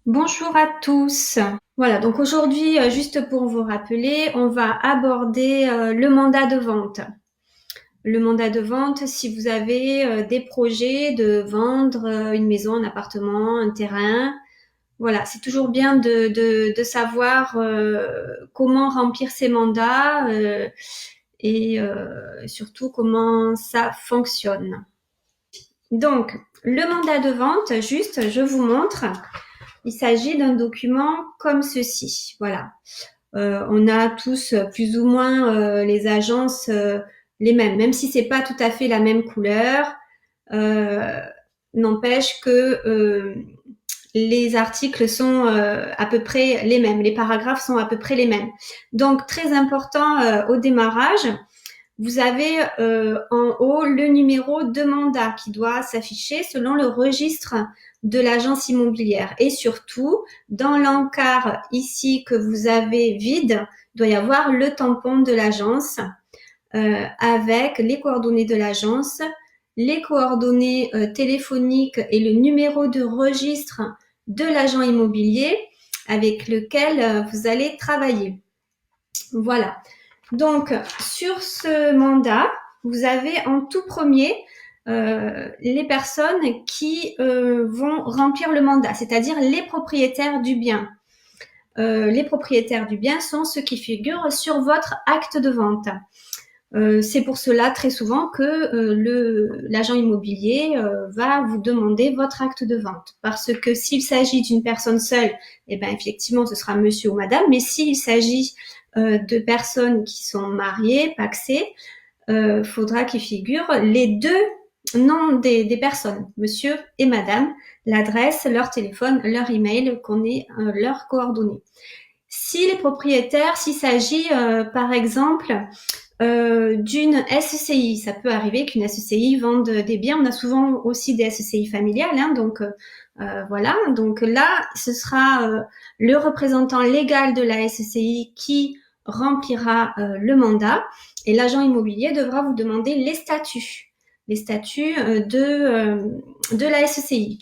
Bonjour à tous. Voilà, donc aujourd'hui, juste pour vous rappeler, on va aborder le mandat de vente. Le mandat de vente, si vous avez des projets de vendre une maison, un appartement, un terrain, voilà, c'est toujours bien de savoir comment remplir ces mandats et surtout comment ça fonctionne. Donc, le mandat de vente, juste, je vous montre. Il s'agit d'un document comme ceci. Voilà. On a tous plus ou moins les agences les mêmes, même si c'est pas tout à fait la même couleur. Euh, N'empêche que les articles sont à peu près les mêmes, les paragraphes sont à peu près les mêmes. Donc très important au démarrage, vous avez en haut le numéro de mandat qui doit s'afficher selon le registre de l'agence immobilière. Et surtout, dans l'encart ici que vous avez vide, il doit y avoir le tampon de l'agence avec les coordonnées de l'agence, les coordonnées téléphoniques et le numéro de registre de l'agent immobilier avec lequel vous allez travailler. Voilà. Donc, sur ce mandat, vous avez en tout premier les personnes qui vont remplir le mandat, c'est-à-dire les propriétaires du bien. Les propriétaires du bien sont ceux qui figurent sur votre acte de vente. C'est pour cela très souvent que l'agent immobilier va vous demander votre acte de vente. Parce que s'il s'agit d'une personne seule, eh ben effectivement ce sera monsieur ou madame. Mais s'il s'agit de personnes qui sont mariées, pacsées, faudra qu'il figure les deux noms des personnes, monsieur et madame, l'adresse, leur téléphone, leur email, qu'on ait leurs coordonnées. Si les propriétaires, s'il s'agit par exemple d'une SCI. Ça peut arriver qu'une SCI vende des biens. On a souvent aussi des SCI familiales, hein, donc voilà. Donc là, ce sera le représentant légal de la SCI qui remplira le mandat et l'agent immobilier devra vous demander les statuts de la SCI.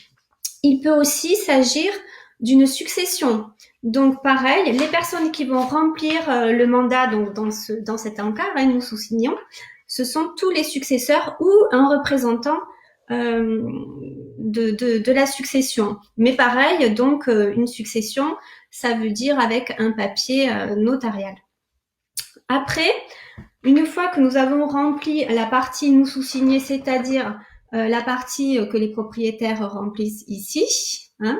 Il peut aussi s'agir d'une succession. Donc pareil, les personnes qui vont remplir le mandat donc dans cet encart, hein, nous sous-signons, ce sont tous les successeurs ou un représentant de la succession. Mais pareil, donc une succession, ça veut dire avec un papier notarial. Après, une fois que nous avons rempli la partie nous sous-signés, c'est-à-dire la partie que les propriétaires remplissent ici, hein,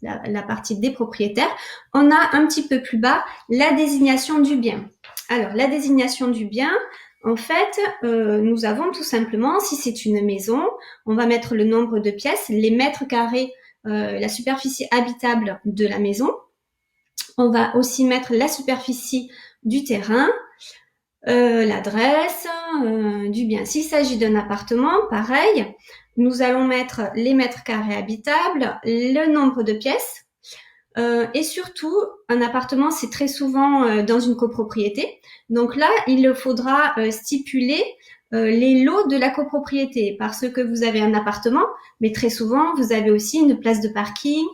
la partie des propriétaires, on a un petit peu plus bas la désignation du bien. Alors, la désignation du bien, en fait, nous avons tout simplement, si c'est une maison, on va mettre le nombre de pièces, les mètres carrés, la superficie habitable de la maison. On va aussi mettre la superficie du terrain, l'adresse du bien. S'il s'agit d'un appartement, pareil, nous allons mettre les mètres carrés habitables, le nombre de pièces, et surtout, un appartement, c'est très souvent dans une copropriété. Donc là, il faudra stipuler les lots de la copropriété parce que vous avez un appartement, mais très souvent, vous avez aussi une place de parking,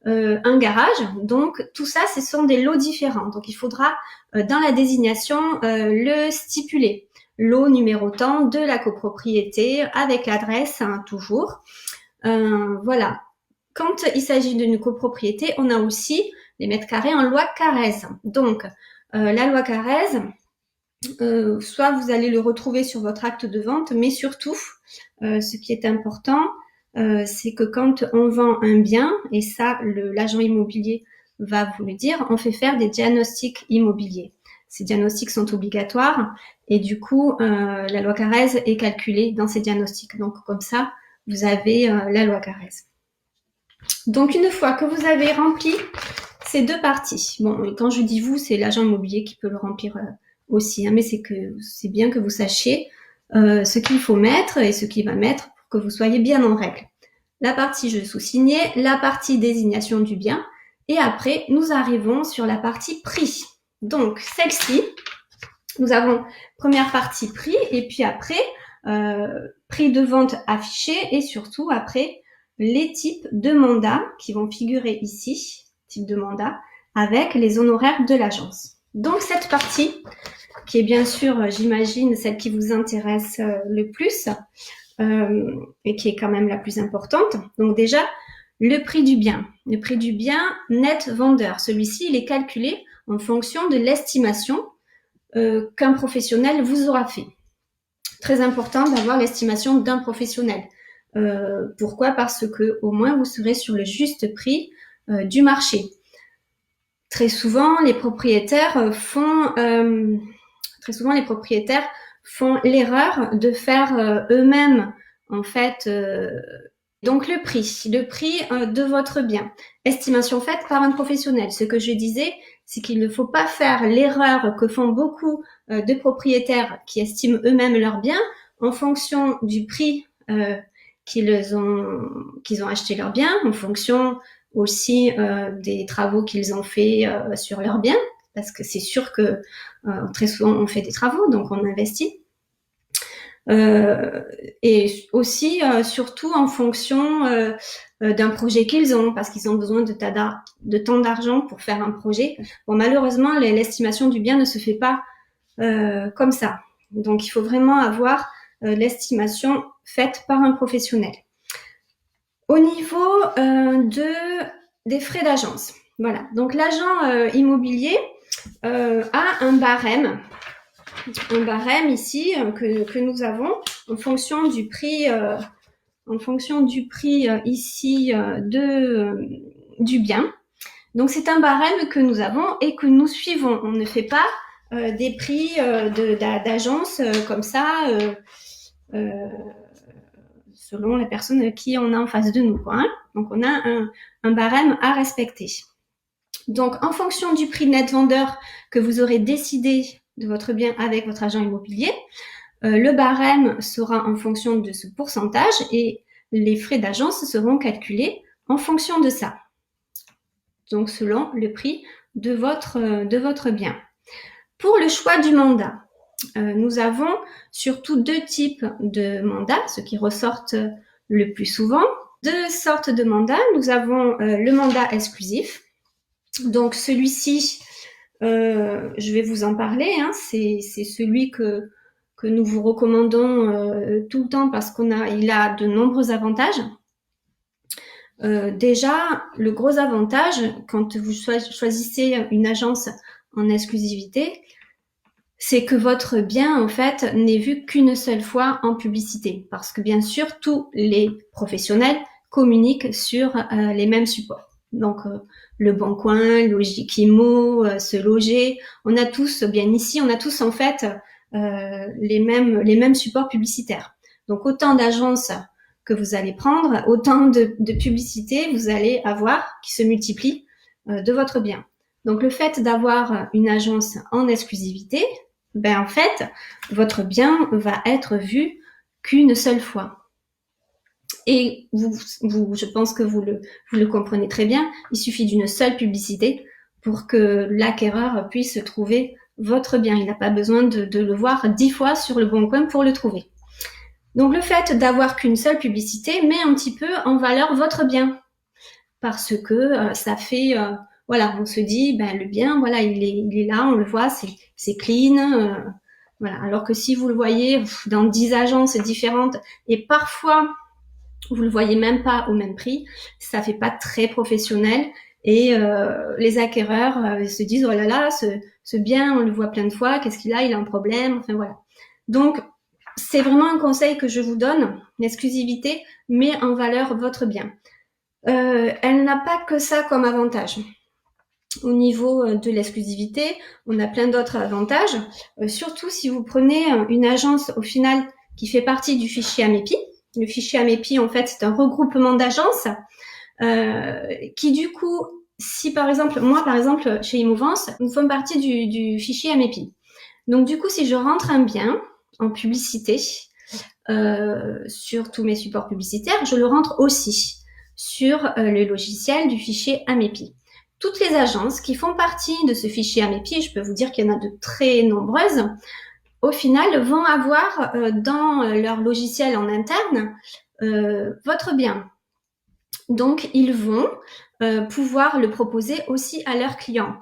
un garage. Donc tout ça, ce sont des lots différents. Donc il faudra dans la désignation le stipuler. Lot numéro tant de la copropriété avec l'adresse, hein, toujours. Voilà. Quand il s'agit d'une copropriété, on a aussi les mètres carrés en loi Carrez. Donc, la loi Carrez, soit vous allez le retrouver sur votre acte de vente, mais surtout, ce qui est important, c'est que quand on vend un bien, et ça, l'agent immobilier va vous le dire, on fait faire des diagnostics immobiliers. Ces diagnostics sont obligatoires et du coup, la loi Carrez est calculée dans ces diagnostics. Donc, comme ça, vous avez la loi Carrez. Donc, une fois que vous avez rempli ces deux parties, bon, quand je dis vous, c'est l'agent immobilier qui peut le remplir aussi, hein, mais c'est bien que vous sachiez ce qu'il faut mettre et ce qu'il va mettre pour que vous soyez bien en règle. La partie je sous-signé, la partie désignation du bien, et après, nous arrivons sur la partie prix. Donc, celle-ci, nous avons première partie prix, et puis après, prix de vente affiché, et surtout après, les types de mandats qui vont figurer ici. type de mandat avec les honoraires de l'agence. Donc cette partie, qui est bien sûr, j'imagine, celle qui vous intéresse le plus et qui est quand même la plus importante. Donc déjà, le prix du bien. Le prix du bien net vendeur. Celui-ci, il est calculé en fonction de l'estimation qu'un professionnel vous aura fait. Très important d'avoir l'estimation d'un professionnel. Pourquoi? Parce que au moins vous serez sur le juste prix du marché. Très souvent, les propriétaires font l'erreur de faire eux-mêmes en fait. Donc le prix de votre bien, estimation faite par un professionnel. Ce que je disais, c'est qu'il ne faut pas faire l'erreur que font beaucoup de propriétaires qui estiment eux-mêmes leurs biens en fonction du prix qu'ils ont acheté leurs biens, en fonction aussi des travaux qu'ils ont fait sur leurs biens, parce que c'est sûr que très souvent on fait des travaux, donc on investit. Et aussi surtout en fonction d'un projet qu'ils ont, parce qu'ils ont besoin de tant d'argent pour faire un projet. Bon, malheureusement, l'estimation du bien ne se fait pas comme ça. Donc, il faut vraiment avoir l'estimation faite par un professionnel. Au niveau des frais d'agence, voilà. Donc, l'agent immobilier a un barème ici que nous avons en fonction du prix ici du bien. Donc c'est un barème que nous avons et que nous suivons. On ne fait pas des prix d'agence comme ça selon la personne qui on a en face de nous, quoi, hein. Donc on a un barème à respecter. Donc en fonction du prix net vendeur que vous aurez décidé de votre bien avec votre agent immobilier, le barème sera en fonction de ce pourcentage et les frais d'agence seront calculés en fonction de ça. Donc selon le prix de votre bien. Pour le choix du mandat, nous avons surtout deux types de mandats, ceux qui ressortent le plus souvent. Deux sortes de mandats. Nous avons le mandat exclusif. Donc celui-ci, je vais vous en parler, hein, c'est celui que nous vous recommandons tout le temps parce il a de nombreux avantages. Déjà, le gros avantage, quand vous choisissez une agence en exclusivité, c'est que votre bien, en fait, n'est vu qu'une seule fois en publicité. Parce que bien sûr, tous les professionnels communiquent sur les mêmes supports. Donc, Le Bon Coin, Logic-Imo, Se Loger, on a tous en fait les mêmes supports publicitaires. Donc, autant d'agences que vous allez prendre, autant de publicités vous allez avoir qui se multiplient de votre bien. Donc, le fait d'avoir une agence en exclusivité, en fait, votre bien va être vu qu'une seule fois. Et je pense que vous le comprenez très bien, il suffit d'une seule publicité pour que l'acquéreur puisse trouver votre bien. Il n'a pas besoin de le voir 10 fois sur Le Bon Coin pour le trouver. Donc le fait d'avoir qu'une seule publicité met un petit peu en valeur votre bien. Parce que ça fait... on se dit, le bien, voilà, il est là, on le voit, c'est clean. Voilà. Alors que si vous le voyez dans 10 agences différentes et parfois vous le voyez même pas au même prix, ça fait pas très professionnel et les acquéreurs se disent, oh là là, ce bien, on le voit plein de fois, qu'est-ce qu'il a, il a un problème, enfin voilà. Donc c'est vraiment un conseil que je vous donne, l'exclusivité met en valeur votre bien. Elle n'a pas que ça comme avantage. Au niveau de l'exclusivité, on a plein d'autres avantages, surtout si vous prenez une agence au final qui fait partie du fichier Amepi. Le fichier Amepi, en fait, c'est un regroupement d'agences qui, du coup, si par exemple, chez Immovance, nous faisons partie du fichier Amepi. Donc, du coup, si je rentre un bien en publicité sur tous mes supports publicitaires, je le rentre aussi sur le logiciel du fichier Amepi. Toutes les agences qui font partie de ce fichier Amepi, je peux vous dire qu'il y en a de très nombreuses, au final vont avoir dans leur logiciel en interne votre bien. Donc ils vont pouvoir le proposer aussi à leurs clients.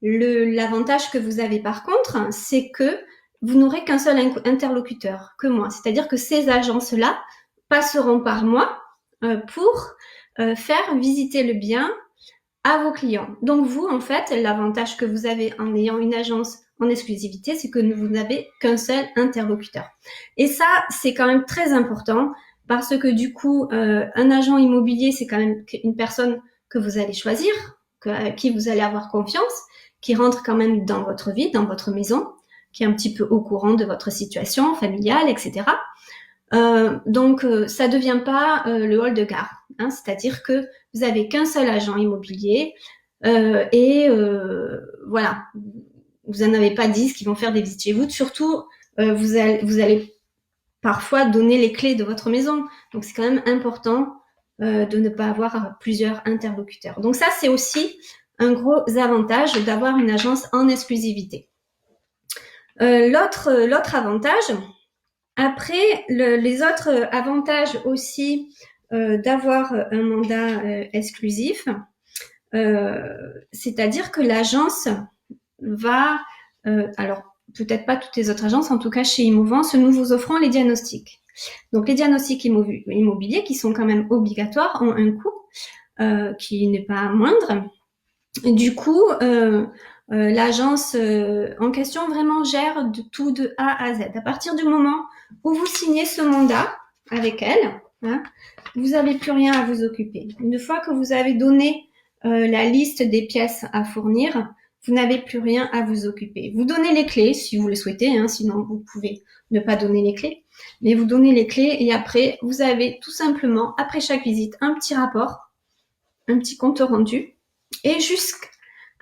L'avantage que vous avez par contre, c'est que vous n'aurez qu'un seul interlocuteur, que moi. C'est-à-dire que ces agences-là passeront par moi pour faire visiter le bien à vos clients. Donc vous, en fait, l'avantage que vous avez en ayant une agence en exclusivité, c'est que vous n'avez qu'un seul interlocuteur. Et ça, c'est quand même très important parce que du coup, un agent immobilier, c'est quand même une personne que vous allez choisir, à qui vous allez avoir confiance, qui rentre quand même dans votre vie, dans votre maison, qui est un petit peu au courant de votre situation familiale, etc. Donc, ça devient pas le hall de gare, hein, c'est-à-dire que vous avez qu'un seul agent immobilier et voilà, vous en avez pas 10 qui vont faire des visites chez vous. Surtout, vous allez parfois donner les clés de votre maison, donc c'est quand même important de ne pas avoir plusieurs interlocuteurs. Donc ça, c'est aussi un gros avantage d'avoir une agence en exclusivité. L'autre avantage, après, les autres avantages aussi d'avoir un mandat exclusif, c'est-à-dire que l'agence va, alors peut-être pas toutes les autres agences, en tout cas chez Immovance, nous vous offrons les diagnostics. Donc les diagnostics immobiliers qui sont quand même obligatoires ont un coût qui n'est pas moindre. Du coup, l'agence en question vraiment gère de tout de A à Z. À partir du moment où vous signez ce mandat avec elle, hein, vous n'avez plus rien à vous occuper. Une fois que vous avez donné la liste des pièces à fournir, vous n'avez plus rien à vous occuper. Vous donnez les clés si vous le souhaitez, hein, sinon vous pouvez ne pas donner les clés. Mais vous donnez les clés et après, vous avez tout simplement, après chaque visite, un petit rapport, un petit compte rendu et jusqu'à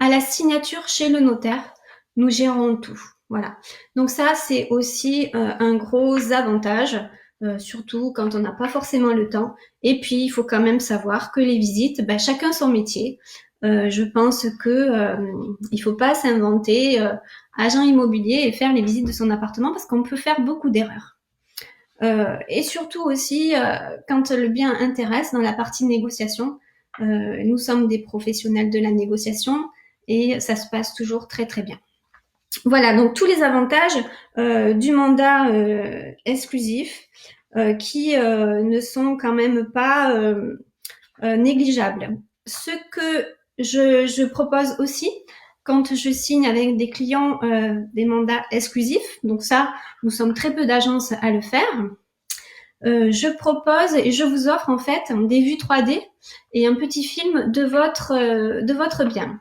la signature chez le notaire, nous gérons tout. Voilà. Donc ça, c'est aussi un gros avantage, surtout quand on n'a pas forcément le temps. Et puis, il faut quand même savoir que les visites, chacun son métier. Je pense que il faut pas s'inventer agent immobilier et faire les visites de son appartement parce qu'on peut faire beaucoup d'erreurs. Et surtout aussi, quand le bien intéresse dans la partie négociation, nous sommes des professionnels de la négociation et ça se passe toujours très très bien. Voilà, donc tous les avantages du mandat exclusif qui ne sont quand même pas négligeables. Ce que je propose aussi quand je signe avec des clients des mandats exclusifs, donc ça, nous sommes très peu d'agences à le faire, je propose et je vous offre en fait des vues 3D et un petit film de votre bien.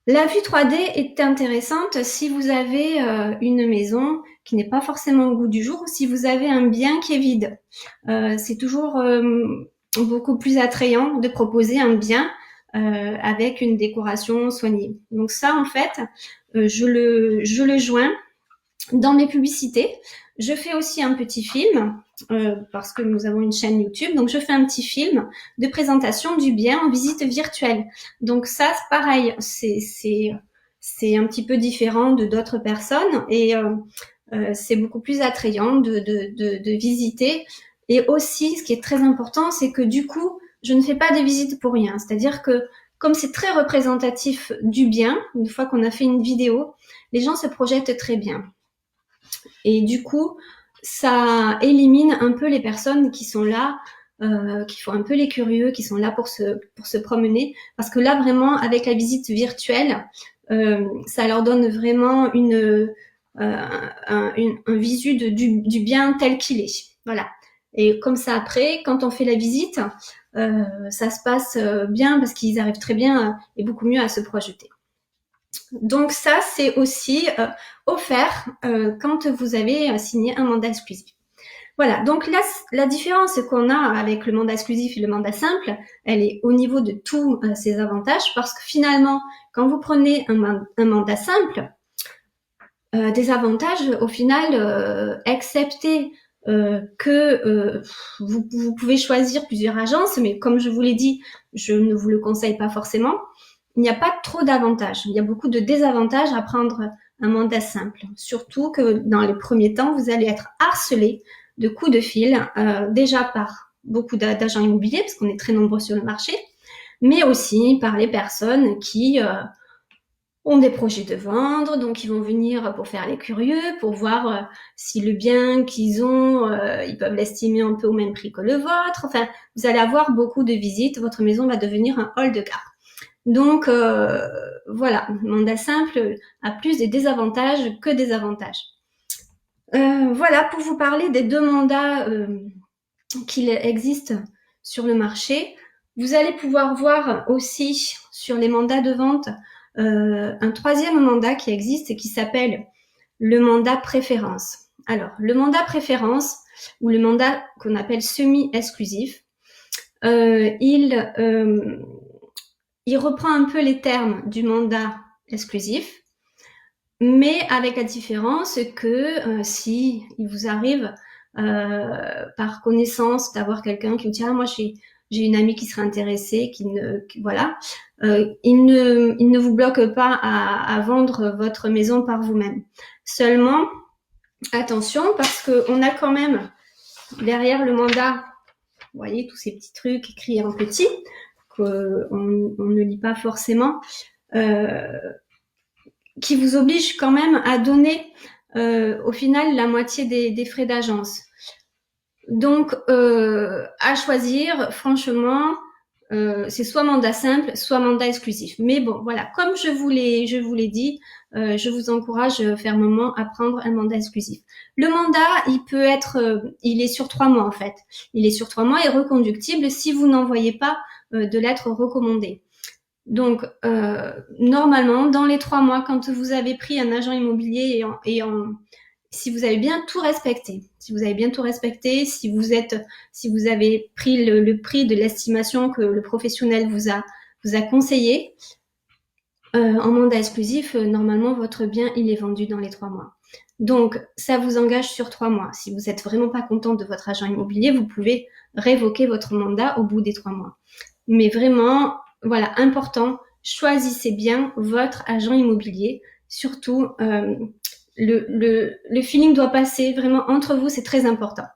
La vue 3D est intéressante si vous avez une maison qui n'est pas forcément au goût du jour ou si vous avez un bien qui est vide. C'est toujours beaucoup plus attrayant de proposer un bien avec une décoration soignée. Donc ça, en fait, je le joins dans mes publicités. Je fais aussi un petit film parce que nous avons une chaîne YouTube. Donc, je fais un petit film de présentation du bien en visite virtuelle. Donc, ça, c'est pareil. C'est un petit peu différent de d'autres personnes et c'est beaucoup plus attrayant de visiter. Et aussi, ce qui est très important, c'est que du coup, je ne fais pas des visites pour rien. C'est-à-dire que comme c'est très représentatif du bien, une fois qu'on a fait une vidéo, les gens se projettent très bien. Et du coup, ça élimine un peu les personnes qui sont là, qui font un peu les curieux, qui sont là pour se promener. Parce que là, vraiment, avec la visite virtuelle, ça leur donne vraiment un visu du bien tel qu'il est. Voilà. Et comme ça, après, quand on fait la visite, ça se passe bien parce qu'ils arrivent très bien et beaucoup mieux à se projeter. Donc ça, c'est aussi offert quand vous avez signé un mandat exclusif. Voilà, donc là, la différence qu'on a avec le mandat exclusif et le mandat simple, elle est au niveau de tous ces avantages parce que finalement, quand vous prenez un mandat simple, des avantages au final, excepté que vous pouvez choisir plusieurs agences, mais comme je vous l'ai dit, je ne vous le conseille pas forcément. Il n'y a pas trop d'avantages. Il y a beaucoup de désavantages à prendre un mandat simple. Surtout que dans les premiers temps, vous allez être harcelé de coups de fil, déjà par beaucoup d'agents immobiliers, parce qu'on est très nombreux sur le marché, mais aussi par les personnes qui ont des projets de vendre, donc ils vont venir pour faire les curieux, pour voir si le bien qu'ils ont, ils peuvent l'estimer un peu au même prix que le vôtre. Enfin, vous allez avoir beaucoup de visites, votre maison va devenir un hall de gare. Donc voilà, le mandat simple a plus de désavantages que des avantages. Voilà pour vous parler des deux mandats qu'il existe sur le marché. Vous allez pouvoir voir aussi sur les mandats de vente un troisième mandat qui existe et qui s'appelle le mandat préférence. Alors, le mandat préférence ou le mandat qu'on appelle semi-exclusif, il reprend un peu les termes du mandat exclusif, mais avec la différence que si il vous arrive par connaissance d'avoir quelqu'un qui vous dit ah moi j'ai une amie qui serait intéressée, voilà, il ne vous bloque pas à vendre votre maison par vous-même. Seulement attention parce que on a quand même derrière le mandat, vous voyez tous ces petits trucs écrits en petit qu'on ne lit pas forcément. Qui vous oblige quand même à donner au final la moitié des frais d'agence. Donc, à choisir, franchement, c'est soit mandat simple, soit mandat exclusif. Mais bon, voilà, comme je vous l'ai dit, je vous encourage fermement à prendre un mandat exclusif. Le mandat, il est sur 3 mois en fait. Il est sur 3 mois et reconductible si vous n'envoyez pas de lettre recommandée. Donc, normalement, dans les 3 mois, quand vous avez pris un agent immobilier si vous avez bien tout respecté, si vous avez pris le prix de l'estimation que le professionnel vous a conseillé, en mandat exclusif, normalement, votre bien, il est vendu dans les 3 mois. Donc, ça vous engage sur 3 mois. Si vous êtes vraiment pas content de votre agent immobilier, vous pouvez révoquer votre mandat au bout des 3 mois. Mais vraiment, voilà, important, choisissez bien votre agent immobilier. Surtout, le feeling doit passer vraiment entre vous, c'est très important.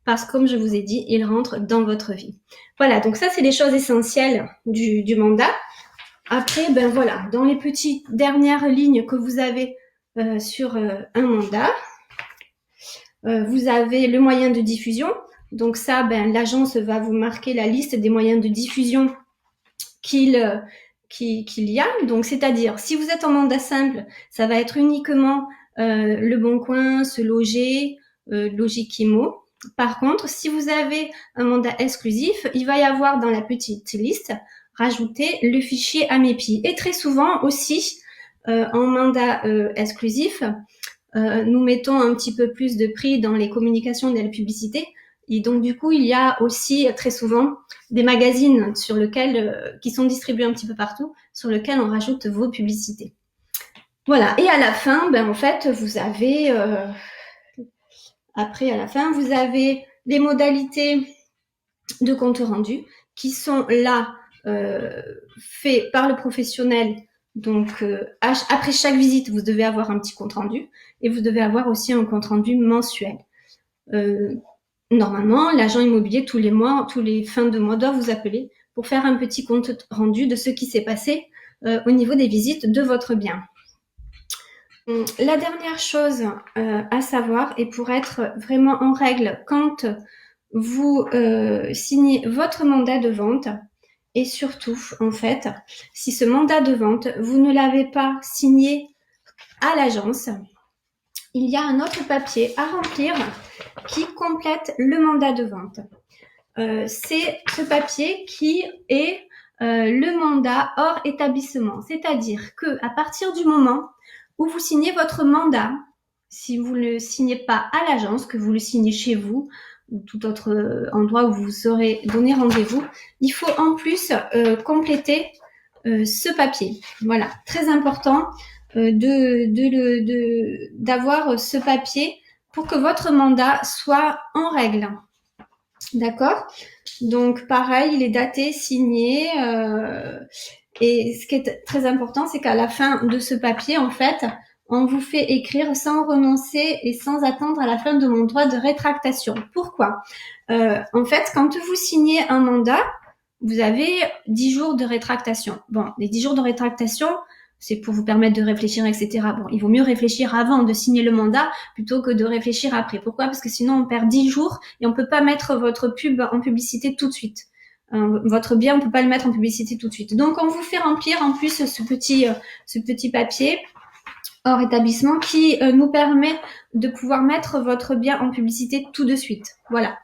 Parce que comme je vous ai dit, il rentre dans votre vie. Voilà, donc ça, c'est les choses essentielles du mandat. Après, ben voilà, dans les petites dernières lignes que vous avez sur un mandat, vous avez le moyen de diffusion. Donc ça, ben l'agence va vous marquer la liste des moyens de diffusion qu'il y a. Donc, c'est-à-dire, si vous êtes en mandat simple, ça va être uniquement Le Bon Coin, Se Loger, Logikimo. Par contre, si vous avez un mandat exclusif, il va y avoir dans la petite liste rajouter le fichier Amepi. Et très souvent aussi, en mandat exclusif, nous mettons un petit peu plus de prix dans les communications et la publicité. Et donc, du coup, il y a aussi très souvent des magazines sur lesquels, qui sont distribués un petit peu partout, sur lesquels on rajoute vos publicités. Voilà. Et à la fin, ben, en fait, vous avez, après, à la fin, vous avez les modalités de compte rendu qui sont là, faits par le professionnel. Donc, après chaque visite, vous devez avoir un petit compte rendu et vous devez avoir aussi un compte rendu mensuel. Normalement, l'agent immobilier, tous les fins de mois, doit vous appeler pour faire un petit compte rendu de ce qui s'est passé au niveau des visites de votre bien. La dernière chose à savoir, et pour être vraiment en règle quand vous signez votre mandat de vente, et surtout, en fait, si ce mandat de vente, vous ne l'avez pas signé à l'agence, il y a un autre papier à remplir qui complète le mandat de vente. C'est ce papier qui est le mandat hors établissement. C'est-à-dire que à partir du moment où vous signez votre mandat, si vous ne le signez pas à l'agence, que vous le signez chez vous ou tout autre endroit où vous serez donné rendez-vous, il faut en plus compléter ce papier. Voilà, très important d'avoir ce papier pour que votre mandat soit en règle. D'accord? Donc pareil, il est daté, signé. Et ce qui est très important, c'est qu'à la fin de ce papier, en fait, on vous fait écrire sans renoncer et sans attendre à la fin de mon droit de rétractation. Pourquoi? En fait, quand vous signez un mandat, vous avez 10 jours de rétractation. Bon, les 10 jours de rétractation, c'est pour vous permettre de réfléchir, etc. Bon, il vaut mieux réfléchir avant de signer le mandat plutôt que de réfléchir après. Pourquoi? Parce que sinon, on perd 10 jours et on peut pas mettre votre pub en publicité tout de suite. Votre bien, on peut pas le mettre en publicité tout de suite. Donc, on vous fait remplir en plus ce petit papier hors établissement qui nous permet de pouvoir mettre votre bien en publicité tout de suite. Voilà,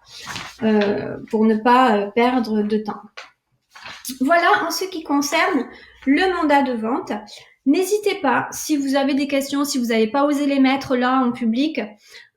pour ne pas perdre de temps. Voilà en ce qui concerne le mandat de vente. N'hésitez pas, si vous avez des questions, si vous n'avez pas osé les mettre là en public,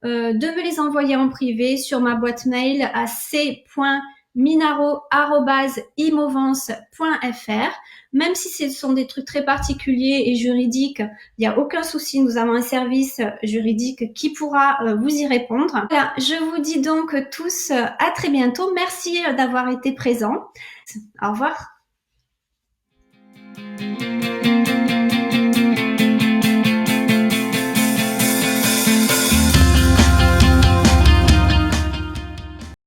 de me les envoyer en privé sur ma boîte mail à c.minaro@imovance.fr. Même si ce sont des trucs très particuliers et juridiques, il n'y a aucun souci, nous avons un service juridique qui pourra vous y répondre. Voilà, je vous dis donc tous à très bientôt. Merci d'avoir été présents. Au revoir.